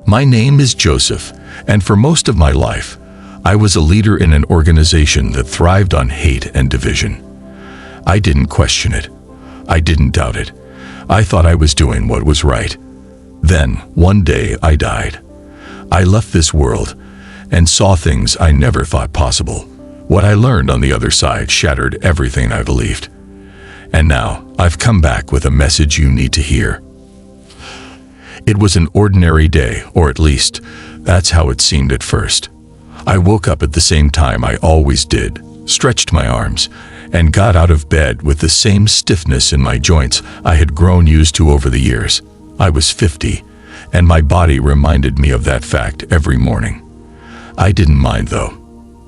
My name is Joseph, and for most of my life, I was a leader in an organization that thrived on hate and division. I didn't question it. I didn't doubt it. I thought I was doing what was right. Then, one day, I died. I left this world and saw things I never thought possible. What I learned on the other side shattered everything I believed. And now, I've come back with a message you need to hear. It was an ordinary day, or at least, that's how it seemed at first. I woke up at the same time I always did, stretched my arms, and got out of bed with the same stiffness in my joints I had grown used to over the years. I was 50, and my body reminded me of that fact every morning. I didn't mind, though.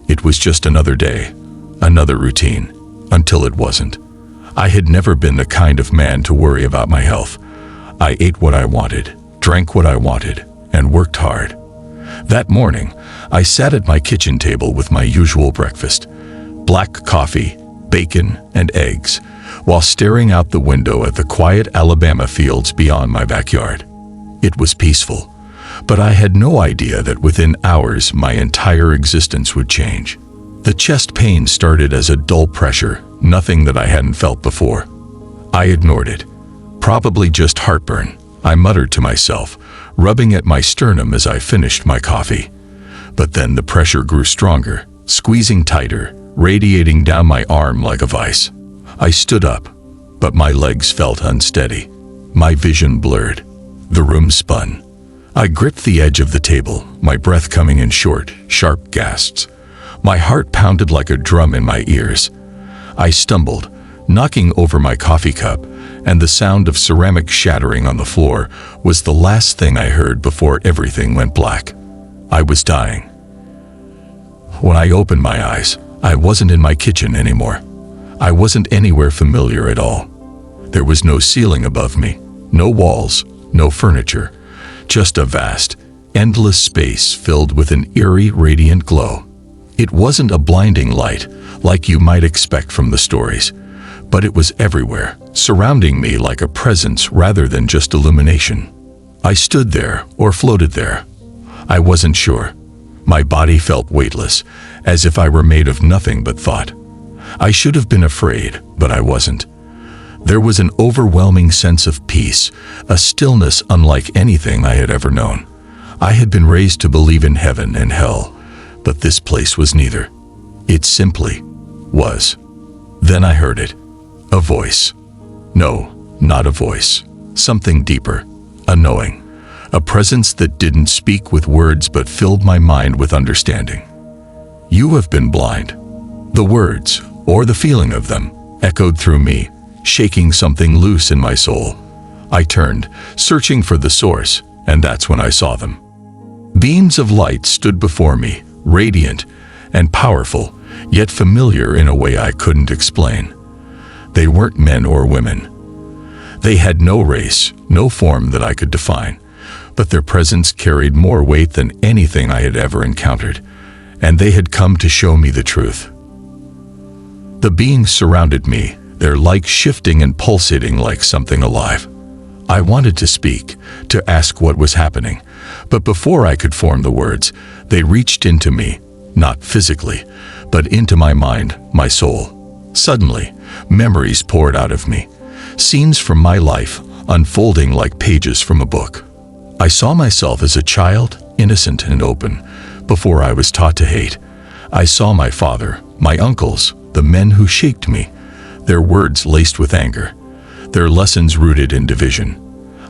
It was just another day, another routine, until it wasn't. I had never been the kind of man to worry about my health. I ate what I wanted, drank what I wanted, and worked hard. That morning, I sat at my kitchen table with my usual breakfast, black coffee, bacon, and eggs, while staring out the window at the quiet Alabama fields beyond my backyard. It was peaceful, but I had no idea that within hours my entire existence would change. The chest pain started as a dull pressure, nothing that I hadn't felt before. I ignored it. Probably just heartburn, I muttered to myself, rubbing at my sternum as I finished my coffee. But then the pressure grew stronger, squeezing tighter, radiating down my arm like a vice. I stood up, but my legs felt unsteady. My vision blurred. The room spun. I gripped the edge of the table, my breath coming in short, sharp gasps. My heart pounded like a drum in my ears. I stumbled, knocking over my coffee cup, and the sound of ceramic shattering on the floor was the last thing I heard before everything went black. I was dying. When I opened my eyes, I wasn't in my kitchen anymore. I wasn't anywhere familiar at all. There was no ceiling above me, no walls, no furniture, just a vast, endless space filled with an eerie, radiant glow. It wasn't a blinding light, like you might expect from the stories, but it was everywhere, surrounding me like a presence rather than just illumination. I stood there, or floated there. I wasn't sure. My body felt weightless, as if I were made of nothing but thought. I should have been afraid, but I wasn't. There was an overwhelming sense of peace, a stillness unlike anything I had ever known. I had been raised to believe in heaven and hell, but this place was neither. It simply was. Then I heard it. A voice. No, not a voice. Something deeper. A knowing. A presence that didn't speak with words but filled my mind with understanding. You have been blind. The words, or the feeling of them, echoed through me, shaking something loose in my soul. I turned, searching for the source, and that's when I saw them. Beams of light stood before me, radiant and powerful, yet familiar in a way I couldn't explain. They weren't men or women. They had no race, no form that I could define, but their presence carried more weight than anything I had ever encountered, and they had come to show me the truth. The beings surrounded me, their light shifting and pulsating like something alive. I wanted to speak, to ask what was happening, but before I could form the words, they reached into me, not physically, but into my mind, my soul. Suddenly, memories poured out of me, scenes from my life unfolding like pages from a book. I saw myself as a child, innocent and open, before I was taught to hate. I saw my father, my uncles, the men who shaped me, their words laced with anger, their lessons rooted in division.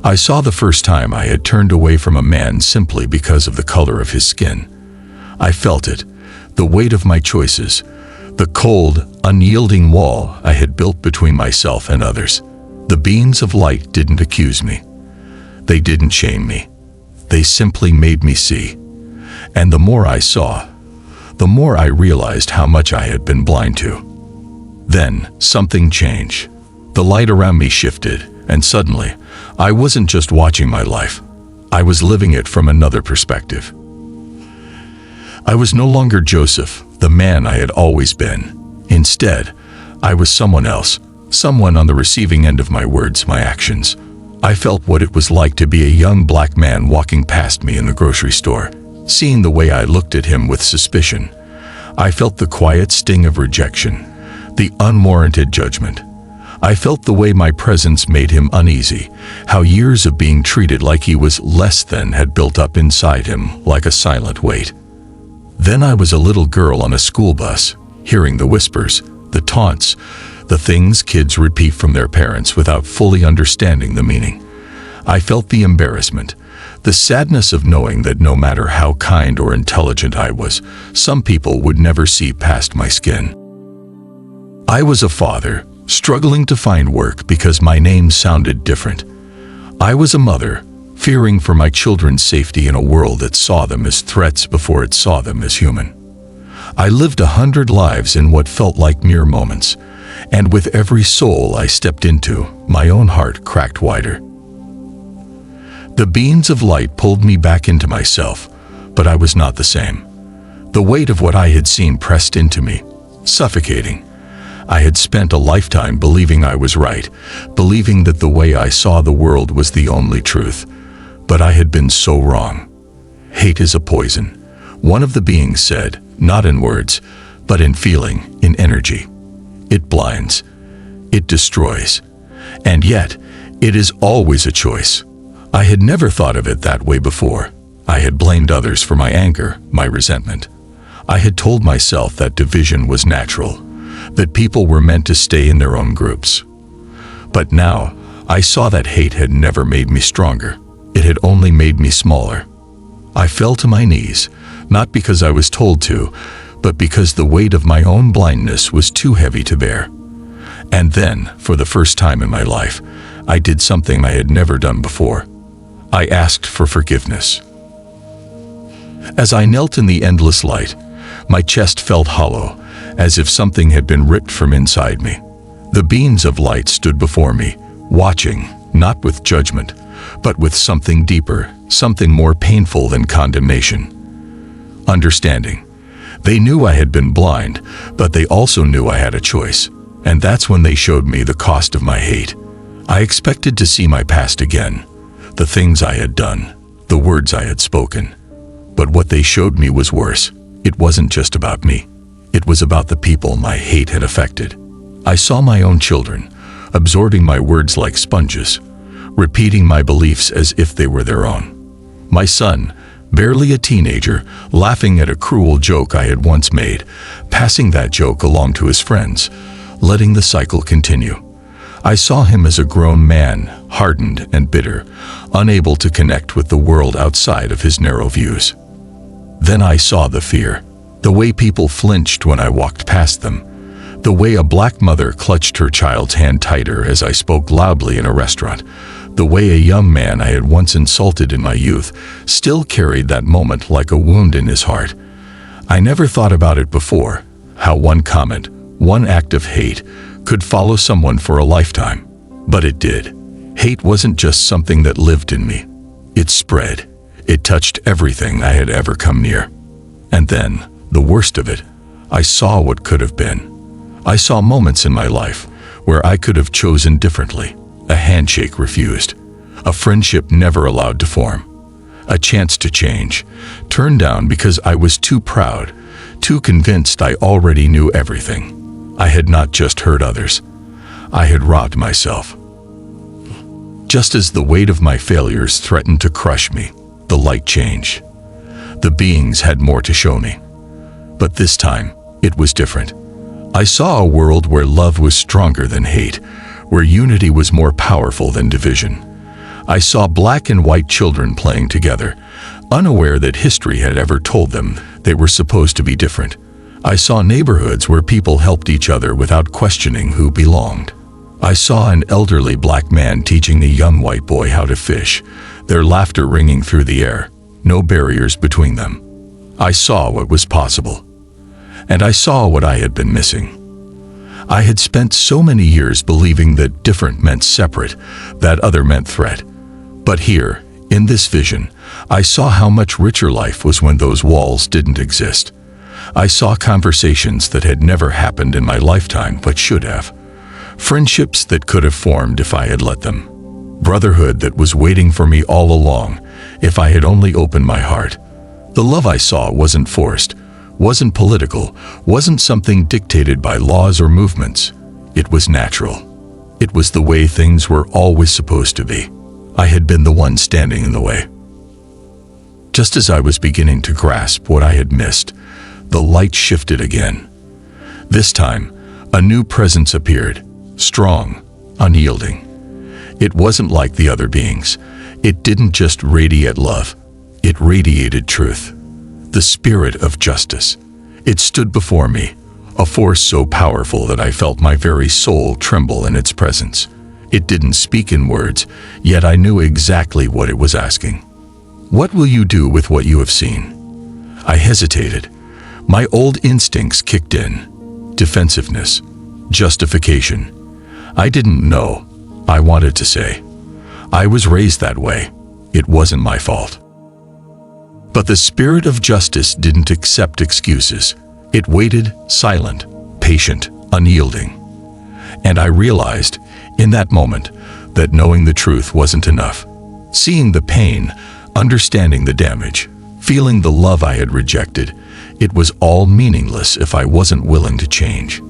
I saw the first time I had turned away from a man simply because of the color of his skin. I felt it, the weight of my choices, the cold, unyielding wall I had built between myself and others. The beams of light didn't accuse me. They didn't shame me. They simply made me see. And the more I saw, the more I realized how much I had been blind to. Then, something changed. The light around me shifted, and suddenly, I wasn't just watching my life. I was living it from another perspective. I was no longer Joseph, the man I had always been. Instead, I was someone else, someone on the receiving end of my words, my actions. I felt what it was like to be a young black man walking past me in the grocery store, seeing the way I looked at him with suspicion. I felt the quiet sting of rejection, the unwarranted judgment. I felt the way my presence made him uneasy, how years of being treated like he was less than had built up inside him like a silent weight. Then I was a little girl on a school bus, hearing the whispers, the taunts, the things kids repeat from their parents without fully understanding the meaning. I felt the embarrassment, the sadness of knowing that no matter how kind or intelligent I was, some people would never see past my skin. I was a father, struggling to find work because my name sounded different. I was a mother, fearing for my children's safety in a world that saw them as threats before it saw them as human. I lived 100 lives in what felt like mere moments, and with every soul I stepped into, my own heart cracked wider. The beams of light pulled me back into myself, but I was not the same. The weight of what I had seen pressed into me, suffocating. I had spent a lifetime believing I was right, believing that the way I saw the world was the only truth. But I had been so wrong. Hate is a poison, one of the beings said, not in words, but in feeling, in energy. It blinds, it destroys, and yet it is always a choice. I had never thought of it that way before. I had blamed others for my anger, my resentment. I had told myself that division was natural, that people were meant to stay in their own groups. But now, I saw that hate had never made me stronger. It had only made me smaller. I fell to my knees, not because I was told to, but because the weight of my own blindness was too heavy to bear. And then, for the first time in my life, I did something I had never done before. I asked for forgiveness. As I knelt in the endless light, my chest felt hollow, as if something had been ripped from inside me. The beams of light stood before me, watching, not with judgment, but with something deeper, something more painful than condemnation. Understanding. They knew I had been blind, but they also knew I had a choice, and that's when they showed me the cost of my hate. I expected to see my past again, the things I had done, the words I had spoken. But what they showed me was worse. It wasn't just about me. It was about the people my hate had affected. I saw my own children, absorbing my words like sponges, repeating my beliefs as if they were their own. My son, barely a teenager, laughing at a cruel joke I had once made, passing that joke along to his friends, letting the cycle continue. I saw him as a grown man, hardened and bitter, unable to connect with the world outside of his narrow views. Then I saw the fear, the way people flinched when I walked past them, the way a black mother clutched her child's hand tighter as I spoke loudly in a restaurant, the way a young man I had once insulted in my youth still carried that moment like a wound in his heart. I never thought about it before, how one comment, one act of hate, could follow someone for a lifetime. But it did. Hate wasn't just something that lived in me. It spread. It touched everything I had ever come near. And then, the worst of it, I saw what could have been. I saw moments in my life where I could have chosen differently. A handshake refused. A friendship never allowed to form. A chance to change, turned down because I was too proud, too convinced I already knew everything. I had not just hurt others. I had robbed myself. Just as the weight of my failures threatened to crush me, the light changed. The beings had more to show me. But this time, it was different. I saw a world where love was stronger than hate, where unity was more powerful than division. I saw black and white children playing together, unaware that history had ever told them they were supposed to be different. I saw neighborhoods where people helped each other without questioning who belonged. I saw an elderly black man teaching a young white boy how to fish, their laughter ringing through the air, no barriers between them. I saw what was possible. And I saw what I had been missing. I had spent so many years believing that different meant separate, that other meant threat. But here, in this vision, I saw how much richer life was when those walls didn't exist. I saw conversations that had never happened in my lifetime but should have. Friendships that could have formed if I had let them. brotherhood that was waiting for me all along if I had only opened my heart. The love I saw wasn't forced, wasn't political, wasn't something dictated by laws or movements. It was natural. It was the way things were always supposed to be. I had been the one standing in the way. Just as I was beginning to grasp what I had missed, the light shifted again. This time, a new presence appeared, strong, unyielding. It wasn't like the other beings. It didn't just radiate love. It radiated truth. The spirit of justice. It stood before me, a force so powerful that I felt my very soul tremble in its presence. It didn't speak in words, yet I knew exactly what it was asking. What will you do with what you have seen? I hesitated. My old instincts kicked in. Defensiveness. Justification. I didn't know. I wanted to say. I was raised that way. It wasn't my fault. But the spirit of justice didn't accept excuses. It waited, silent, patient, unyielding. And I realized, in that moment, that knowing the truth wasn't enough. Seeing the pain, understanding the damage, feeling the love I had rejected, it was all meaningless if I wasn't willing to change.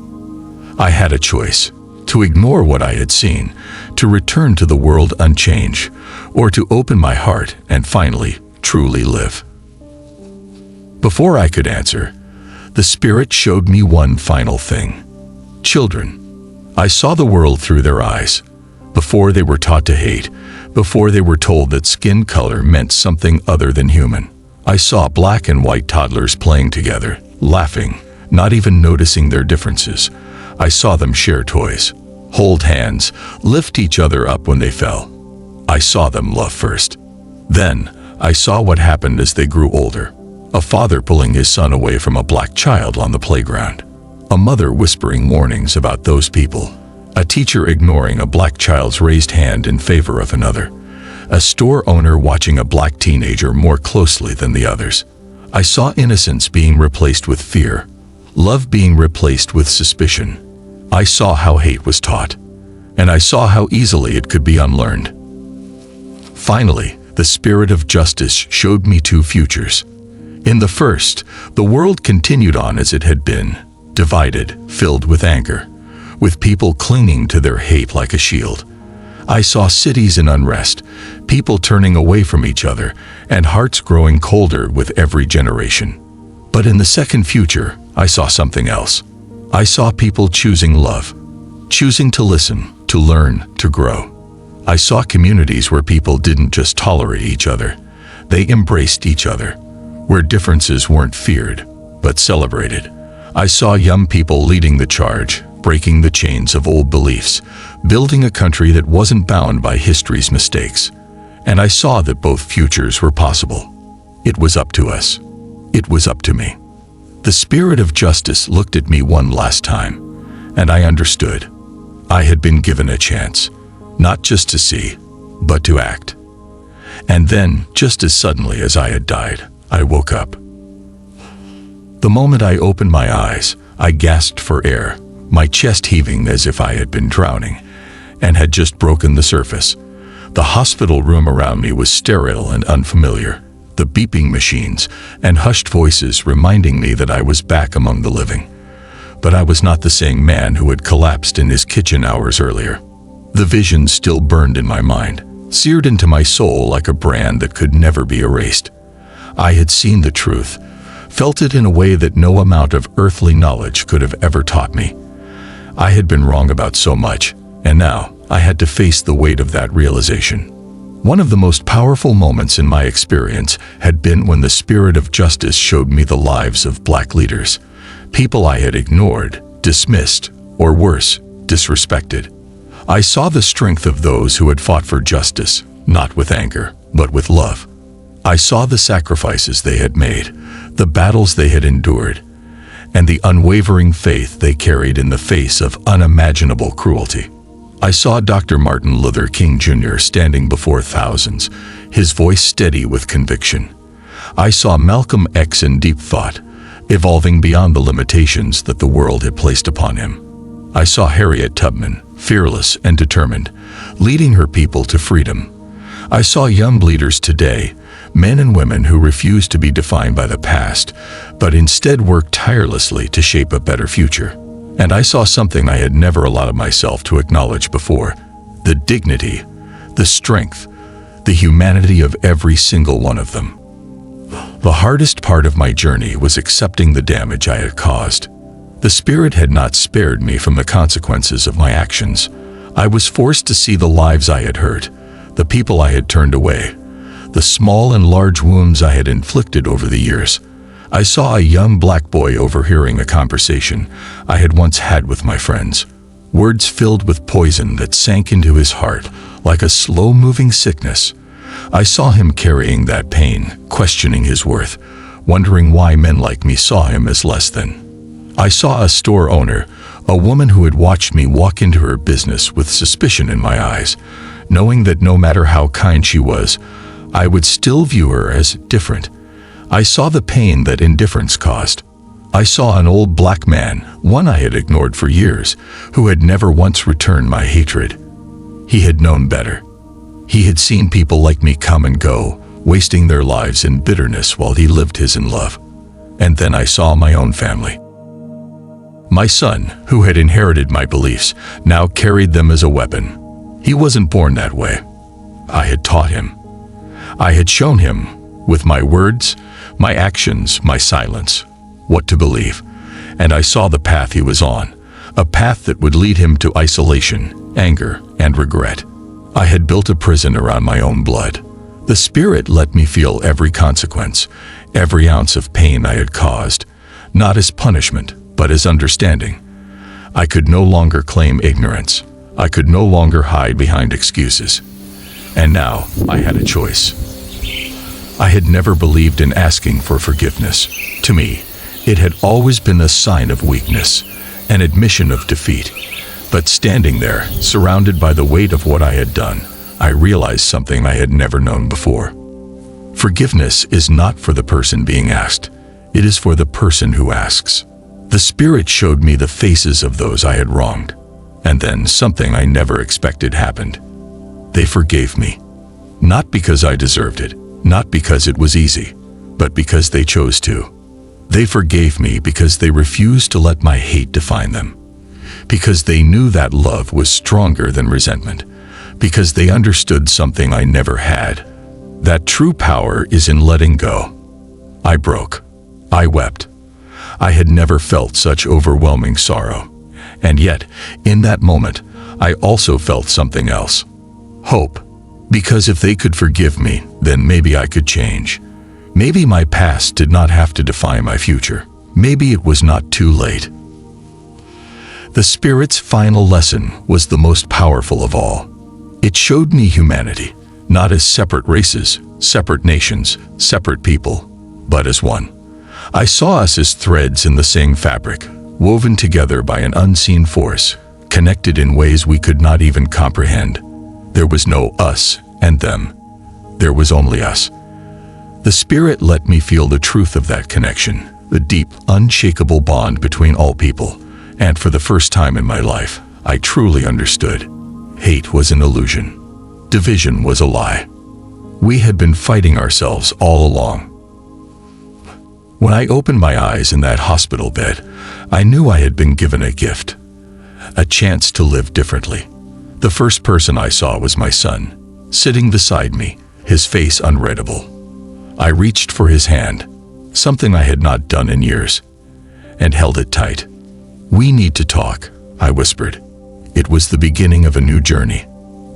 I had a choice: to ignore what I had seen, to return to the world unchanged, or to open my heart and finally, truly live. Before I could answer, the Spirit showed me one final thing. Children. I saw the world through their eyes. Before they were taught to hate, before they were told that skin color meant something other than human. I saw black and white toddlers playing together, laughing, not even noticing their differences. I saw them share toys, hold hands, lift each other up when they fell. I saw them love first. Then, I saw what happened as they grew older. A father pulling his son away from a black child on the playground. A mother whispering warnings about those people. A teacher ignoring a black child's raised hand in favor of another. A store owner watching a black teenager more closely than the others. I saw innocence being replaced with fear, love being replaced with suspicion. I saw how hate was taught, and I saw how easily it could be unlearned. Finally, the spirit of justice showed me two futures. In the first, the world continued on as it had been, divided, filled with anger, with people clinging to their hate like a shield. I saw cities in unrest, people turning away from each other, and hearts growing colder with every generation. But in the second future, I saw something else. I saw people choosing love, choosing to listen, to learn, to grow. I saw communities where people didn't just tolerate each other, they embraced each other, where differences weren't feared, but celebrated. I saw young people leading the charge, breaking the chains of old beliefs, building a country that wasn't bound by history's mistakes. And I saw that both futures were possible. It was up to us. It was up to me. The spirit of justice looked at me one last time, and I understood. I had been given a chance, not just to see, but to act. And then, just as suddenly as I had died, I woke up. The moment I opened my eyes, I gasped for air, my chest heaving as if I had been drowning, and had just broken the surface. The hospital room around me was sterile and unfamiliar, the beeping machines and hushed voices reminding me that I was back among the living. But I was not the same man who had collapsed in his kitchen hours earlier. The vision still burned in my mind, seared into my soul like a brand that could never be erased. I had seen the truth, felt it in a way that no amount of earthly knowledge could have ever taught me. I had been wrong about so much, and now I had to face the weight of that realization. One of the most powerful moments in my experience had been when the spirit of justice showed me the lives of black leaders, people I had ignored, dismissed, or worse, disrespected. I saw the strength of those who had fought for justice, not with anger, but with love. I saw the sacrifices they had made, the battles they had endured, and the unwavering faith they carried in the face of unimaginable cruelty. I saw Dr. Martin Luther King Jr. standing before thousands, his voice steady with conviction. I saw Malcolm X in deep thought, evolving beyond the limitations that the world had placed upon him. I saw Harriet Tubman, fearless and determined, leading her people to freedom. I saw young leaders today, men and women who refused to be defined by the past, but instead worked tirelessly to shape a better future. And I saw something I had never allowed myself to acknowledge before: the dignity, the strength, the humanity of every single one of them. The hardest part of my journey was accepting the damage I had caused. The Spirit had not spared me from the consequences of my actions. I was forced to see the lives I had hurt, the people I had turned away, the small and large wounds I had inflicted over the years. I saw a young black boy overhearing a conversation I had once had with my friends, words filled with poison that sank into his heart like a slow-moving sickness. I saw him carrying that pain, questioning his worth, wondering why men like me saw him as less than. I saw a store owner, a woman who had watched me walk into her business with suspicion in my eyes, knowing that no matter how kind she was, I would still view her as different. I saw the pain that indifference caused. I saw an old black man, one I had ignored for years, who had never once returned my hatred. He had known better. He had seen people like me come and go, wasting their lives in bitterness while he lived his in love. And then I saw my own family. My son, who had inherited my beliefs, now carried them as a weapon. He wasn't born that way. I had taught him. I had shown him, with my words, my actions, my silence, what to believe. And I saw the path he was on, a path that would lead him to isolation, anger, and regret. I had built a prison around my own blood. The Spirit let me feel every consequence, every ounce of pain I had caused, not as punishment, but as understanding. I could no longer claim ignorance. I could no longer hide behind excuses. And now I had a choice. I had never believed in asking for forgiveness. To me, it had always been a sign of weakness, an admission of defeat. But standing there, surrounded by the weight of what I had done, I realized something I had never known before. Forgiveness is not for the person being asked. It is for the person who asks. The Spirit showed me the faces of those I had wronged. And then something I never expected happened. They forgave me. Not because I deserved it, not because it was easy, but because they chose to. They forgave me because they refused to let my hate define them. Because they knew that love was stronger than resentment. Because they understood something I never had. That true power is in letting go. I broke. I wept. I had never felt such overwhelming sorrow. And yet, in that moment, I also felt something else. Hope. Because if they could forgive me, then maybe I could change. Maybe my past did not have to define my future. Maybe it was not too late. The Spirit's final lesson was the most powerful of all. It showed me humanity, not as separate races, separate nations, separate people, but as one. I saw us as threads in the same fabric, woven together by an unseen force, connected in ways we could not even comprehend. There was no us and them. There was only us. The Spirit let me feel the truth of that connection, the deep, unshakable bond between all people. And for the first time in my life, I truly understood. Hate was an illusion. Division was a lie. We had been fighting ourselves all along. When I opened my eyes in that hospital bed, I knew I had been given a gift, a chance to live differently. The first person I saw was my son, sitting beside me, his face unreadable. I reached for his hand, something I had not done in years, and held it tight. "We need to talk," I whispered. It was the beginning of a new journey,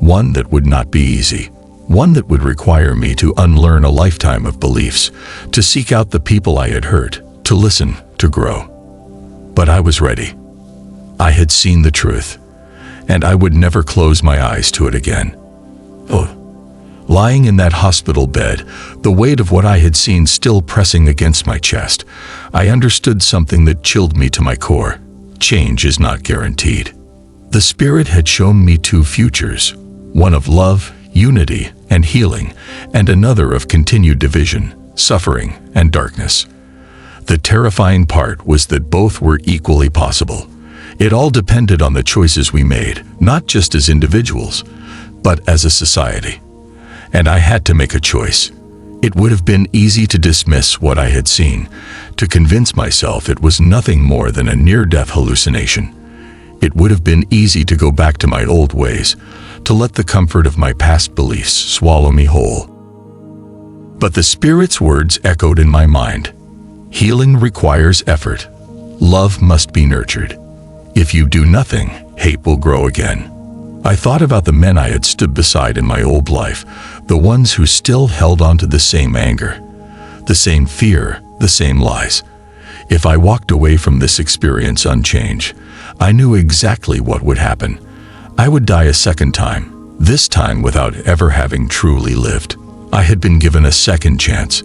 one that would not be easy, one that would require me to unlearn a lifetime of beliefs, to seek out the people I had hurt, to listen, to grow. But I was ready. I had seen the truth, and I would never close my eyes to it again. Oh, lying in that hospital bed, the weight of what I had seen still pressing against my chest, I understood something that chilled me to my core. Change is not guaranteed. The Spirit had shown me two futures, one of love, unity, and healing, and another of continued division, suffering, and darkness. The terrifying part was that both were equally possible. It all depended on the choices we made, not just as individuals, but as a society. And I had to make a choice. It would have been easy to dismiss what I had seen, to convince myself it was nothing more than a near-death hallucination. It would have been easy to go back to my old ways, to let the comfort of my past beliefs swallow me whole. But the Spirit's words echoed in my mind. Healing requires effort. Love must be nurtured. If you do nothing, hate will grow again. I thought about the men I had stood beside in my old life, the ones who still held on to the same anger, the same fear, the same lies. If I walked away from this experience unchanged, I knew exactly what would happen. I would die a second time, this time without ever having truly lived. I had been given a second chance,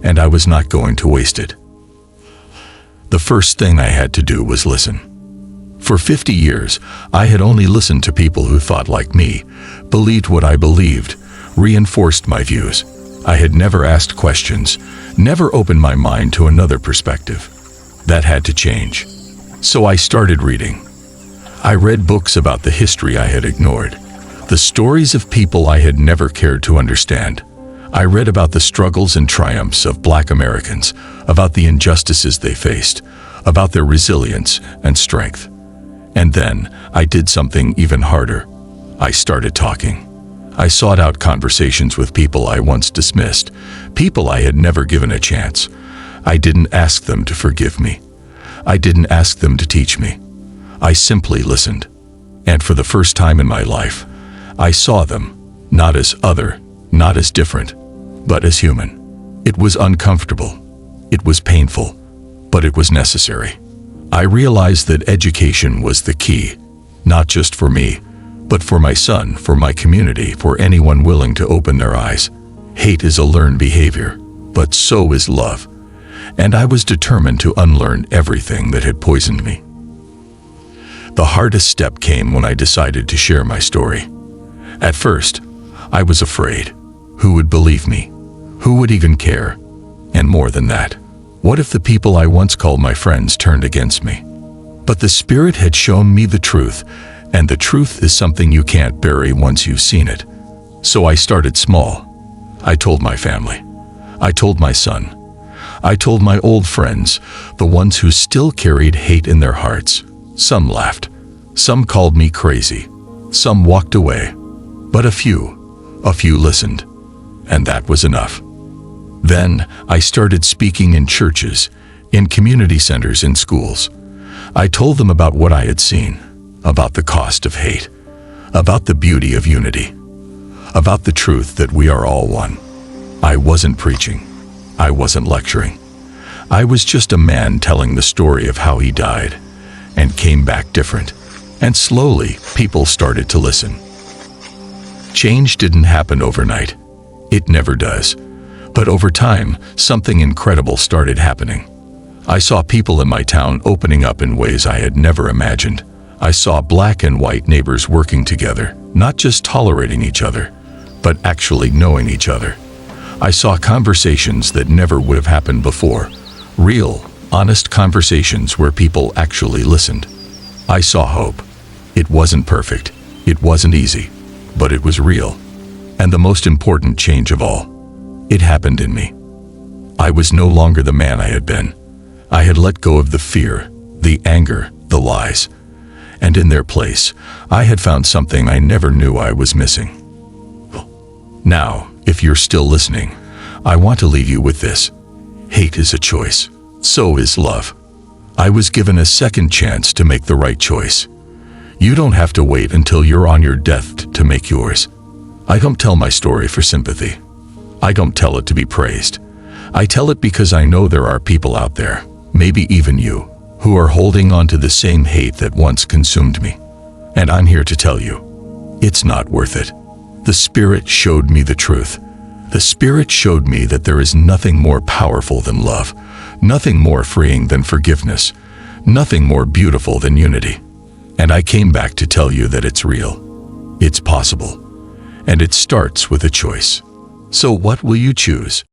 and I was not going to waste it. The first thing I had to do was listen. For 50 years, I had only listened to people who thought like me, believed what I believed, reinforced my views. I had never asked questions, never opened my mind to another perspective. That had to change. So I started reading. I read books about the history I had ignored, the stories of people I had never cared to understand. I read about the struggles and triumphs of Black Americans, about the injustices they faced, about their resilience and strength. And then I did something even harder. I started talking. I sought out conversations with people I once dismissed, people I had never given a chance. I didn't ask them to forgive me. I didn't ask them to teach me. I simply listened. And for the first time in my life, I saw them, not as other, not as different, but as human. It was uncomfortable. It was painful, but it was necessary. I realized that education was the key, not just for me, but for my son, for my community, for anyone willing to open their eyes. Hate is a learned behavior, but so is love. And I was determined to unlearn everything that had poisoned me. The hardest step came when I decided to share my story. At first, I was afraid. Who would believe me? Who would even care? And more than that, what if the people I once called my friends turned against me? But the Spirit had shown me the truth, and the truth is something you can't bury once you've seen it. So I started small. I told my family. I told my son. I told my old friends, the ones who still carried hate in their hearts. Some laughed. Some called me crazy. Some walked away. But a few listened. And that was enough. Then I started speaking in churches, in community centers, in schools. I told them about what I had seen, about the cost of hate, about the beauty of unity, about the truth that we are all one. I wasn't preaching. I wasn't lecturing. I was just a man telling the story of how he died and came back different. And slowly, people started to listen. Change didn't happen overnight. It never does. But over time, something incredible started happening. I saw people in my town opening up in ways I had never imagined. I saw Black and white neighbors working together, not just tolerating each other, but actually knowing each other. I saw conversations that never would have happened before. Real, honest conversations where people actually listened. I saw hope. It wasn't perfect. It wasn't easy. But it was real. And the most important change of all, it happened in me. I was no longer the man I had been. I had let go of the fear, the anger, the lies. And in their place, I had found something I never knew I was missing. Now, if you're still listening, I want to leave you with this. Hate is a choice. So is love. I was given a second chance to make the right choice. You don't have to wait until you're on your death to make yours. I don't tell my story for sympathy. I don't tell it to be praised. I tell it because I know there are people out there, maybe even you, who are holding on to the same hate that once consumed me. And I'm here to tell you, it's not worth it. The Spirit showed me the truth. The Spirit showed me that there is nothing more powerful than love, nothing more freeing than forgiveness, nothing more beautiful than unity. And I came back to tell you that it's real, it's possible, and it starts with a choice. So what will you choose?